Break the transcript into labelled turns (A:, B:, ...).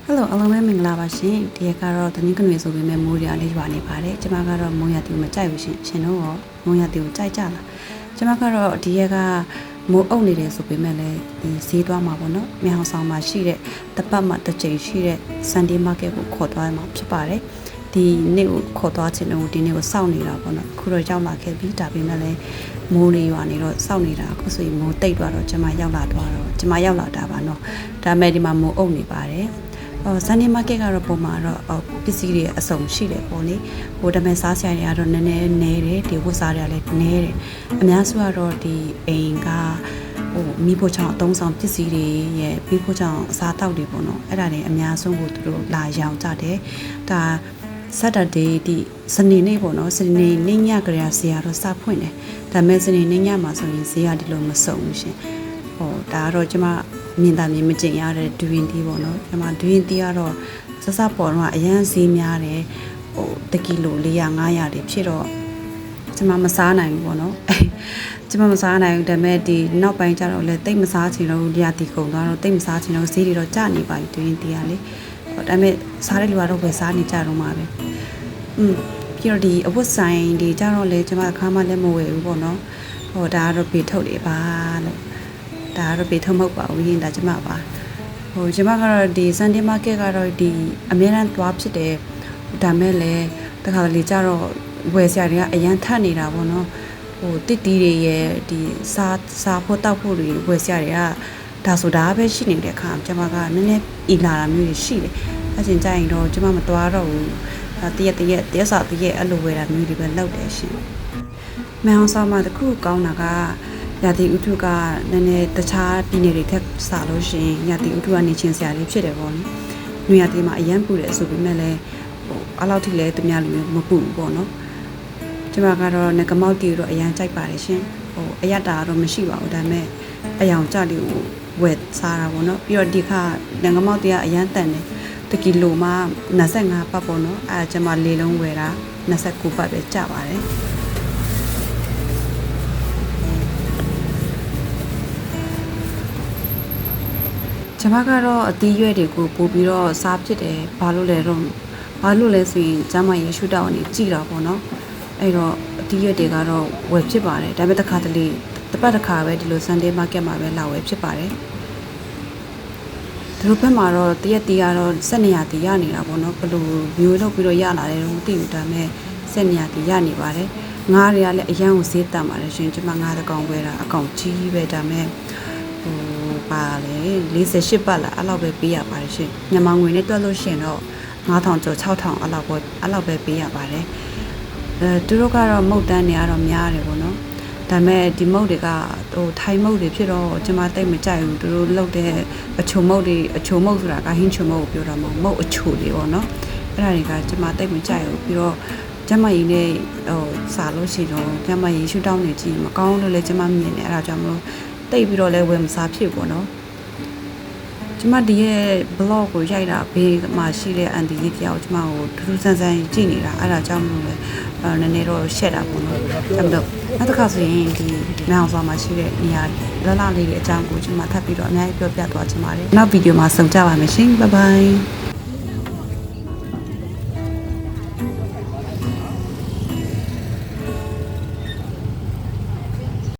A: Hello အားလုံးပဲမင်္ဂလာပါရှင်ဒီရက်ကတော့တနင်္ဂနွေဆိုပေမဲ့မိုးရွာလေးရွာနေပါတယ်ကျမကတော့မိုးရွာတီကိုမကြိုက်ဘူးရှင်တို့ရောမိုးရွာတီကိုကြိုက်ကြလားကျမကတော့ဒီရက်ကမိုးအုပ်နေတယ်ဆိုပေမဲ့လည်းဈေးသွားမှာပေါ့နော်မြောင်ဆောင်မှာရှိတဲ့တပတ်မှတစ်ချိန်ရှိတဲ့ Sunday Market ကိုခေါ်သွားမှာဖြစ်ပါတယ်ဒီနေ့ကိုခေါ်သွားခြင်းလို့ဒီနေ့ကိုစောင့်နေတာပေါ့နော်အခုတော့ရောက်လာခဲ့ပြီဒါပေမဲ့လည်းမိုးလေးရွာနေတော့စောင့်နေတာအခုဆိုရင်မိုးတိတ်သွားတော့ကျမရောက်လာတော့ကျမရောက်လာတာပါနော်ဒါမဲ့ဒီမှာမိုးအုပ်နေပါတယ်Sunday Market ကတော့ပုံမှာတော့ပစ္စည်းတွေအစုံရှိတယ်ပေါ့လေဟိုဒါပေမဲ့စားစရာတွေကတော့နည်းနည်းနေတယ်ဒီဝတ်စားတွေကလည်းနည်းတယ်အများစုကတော့ဒီအိမ်ကဟိုမိဖို့ချောင်းအသုံးဆောင်ပစ္စည်းတွေရဲ့ပြီးဖို့ချောင်းအစားတောက်တွေပေါ့နော်အဲ့ဒါတွေအများဆုံးကိုသူတို့လာရောင်းကြတယ်ဒါ Saturday ဒီစနေနေ့ပေါ့နော်စနေနေ့ညကလေးဈေးကတော့စဖွင့်တယ်ဒါပေမဲ့စနေနေ့ညမှာဆိုရင်ဈေးကဒီလိုမစုံဘူးရှင်ဟိုဒါကတော့ကျမမြင်တာမြင်မကျင်ရတဲ့ဒွင်တီးပေါ့နော်ဒီမှာဒွင်တီးကတော့စစပေါ်တော့အရန်ဈေးများတယ်ဟို1ကီလို400 500တွေဖြစ်တော့ကျမမစားနိုင်ဘူးပေါ့နော်ကျမမစားနိုင်ဘူးဒါပေမဲ့ဒီနောက်ပိုင်းကျတော့လေတိတ်မစားချင်တော့လျာတီကုန်သွားတော့တိတ်မစားချင်တော့ဈေးတွေတော့ကျနေပါပြီဒွင်တီးကလေဒါပေမဲ့စားတဲ့လူကတော့ပဲစားနေကြတော့မှာပဲပြီးတော့ဒီအဝတ်ဆိုင်တွေကျတော့လေကျမအခါမှလည်းမဝယ်ဘူးပေါ့နော်ဟိုဒါကတော့ပေထုတ်တွေပါလို့ဒါကတော့ပေထုတ်မဟုတ်ပါဘူးရင်ဒါကျမပါဟိုကျမကတော့ဒီ Sunday Market ကတော့ဒီအများအားသွားဖြစ်တယ်ဒါမဲ့လည်းတခါလေကျတော့ဝယ်စရာတွေကအရန်ထပ်နေတာပေါ့နော်ဟိုတစ်တီးတွေရဲ့ဒီစားဖို့တောက်ဖို့တွေဝယ်စရာတွေကဒါဆိုဒါပဲရှိနေတဲ့အခါကျမကနည်းနည်းအီလာတာမျိုးတွေရှိတယ်အချင်းကြရင်တော့ကျမမသွားတော့ဘူးတရက်စာအဲ့လိုဝယ်တာမျိုးတွေပဲလုပ်တယ်ရှင်မန်အောင်ဆောင်မှာတခုကောင်းတာကရာသီဥတုကနည်းနည်းတခြားပြည်နယ်တွေထက်စာလို့ရှိရင်ရာသီဥတုကနေချင်းစရာလေးဖြစ်တယ်ပေါ့နော်။နေရာတွေမှာအရန်ပူတယ်ဆိုပေမဲ့လည်းဟိုအဲ့လောက်ထိလည်းသူများလူမျိုးမပူဘူးပေါ့နော်။ကျွန်မကတော့ငကမောက်တီတော့အရန်ကြိုက်ပါတယ်ရှင်။ဟိုအရတာတော့မရှိပါဘူးဒါပေမဲ့အယောင်ကြလေးကိုဝယ်စားတာပေါ့နော်။ပြီးတော့ဒီခါငကမောက်တီကအရန်တန်တယ်။1ကီလိုမှ25ပတ်ပေါ့နော်။အဲကျွန်မလေးလုံးဝယ်တာ29ပတ်ပဲကျပါတယ်။ကျမကတော့အသီးရွက်တွေကိုပို့ပြီးတော့စားဖြစ်တယ်ဘာလို့လဲဆိုရင်ကျမရေရှုတောက်အနေကြည့်တာပေါ့နော်အဲ့တော့အသီးရွက်တွေကတော့ဝယ်ဖြစ်ပါတယ်ဒါပေမဲ့တစ်ခါတလေတစ်ပတ်တစ်ခါပဲဒီလို Sunday Market မှာပဲလာဝယ်ဖြစ်ပါတယ်ဒီလိုဘက်မှာတော့တရက်တီးကတော့7နေရာတီးရနေတာပေါ့နော်ဘယ်လိုမျိုးလုပ်ပြီးတော့ရလာတယ်တော့မသိဘူးဒါပေမဲ့7နေရာတီးရနေပါတယ်ငါးတွေကလည်းအရန်ကိုဈေးတန်ပါတယ်ရှင်ကျမငါးတကောင်ပဲတာအကောင်ကြီးပဲဒါပေမဲ့ပါလေ48ပတ်လားအဲ့လောက်ပဲပေးရပါတယ်ရှင်မြန်မာငွေနဲ့တွက်လို့ရှင်တော့9000ကျော်6000အဲ့လောက်ပဲပေးရပါတယ်သူတို့ကတော့မုတ်တန်းနေရတော့များတယ်ပေါ့နော်ဒါပေမဲ့ဒီမုတ်တွေကဟိုထိုင်းမုတ်တွေဖြစ်တော့ကျွန်မတိတ်မကြိုက်ဘူးသူတို့လုပ်တဲ့အချိုမုတ်ဆိုတာကဟင်းချုံမုတ်ကိုပြောတာမဟုတ်မုတ်အချိုတွေပေါ့နော်အဲ့ဒါတွေကကျွန်မတိတ်မကြိုက်ဘူးပြီးတော့ကျမကြီးနဲ့ဟိုစားလို့ရှိတော့ကျမကြီးရှူတောင်းနေကြည့်မကောင်းလို့လည်းကျမမြင်နေအဲ့ဒါကြောင့်မလို့တိတ်ပြီးတော့လဲဝယ်မစားဖြစ်ပေါ့နော်ကျမဒီရဲ့ blog ကိုရိုက်တာဘေးမှာရှိတဲ့အန်တီကြီးတယောက်ကျမကိုထူးထူးဆန်းဆန်းကြည့်နေတာအဲ့ဒါကြောင့်မလို့လဲနည်းနည်းတော့ရှက်တာပေါ့နော်အဲ့တော့နောက်တစ်ခါဆိုရင်ဒီနောင်ဆောင်မှာရှိတဲ့နေရာလလလေးတွေအကြောင်းကိုကျမထပ်ပြီးတော့အများကြီးပြောပြသွားချင်ပါတယ်နောက်ဗီဒီယိုမှာဆုံကြပါမယ်ရှင် bye bye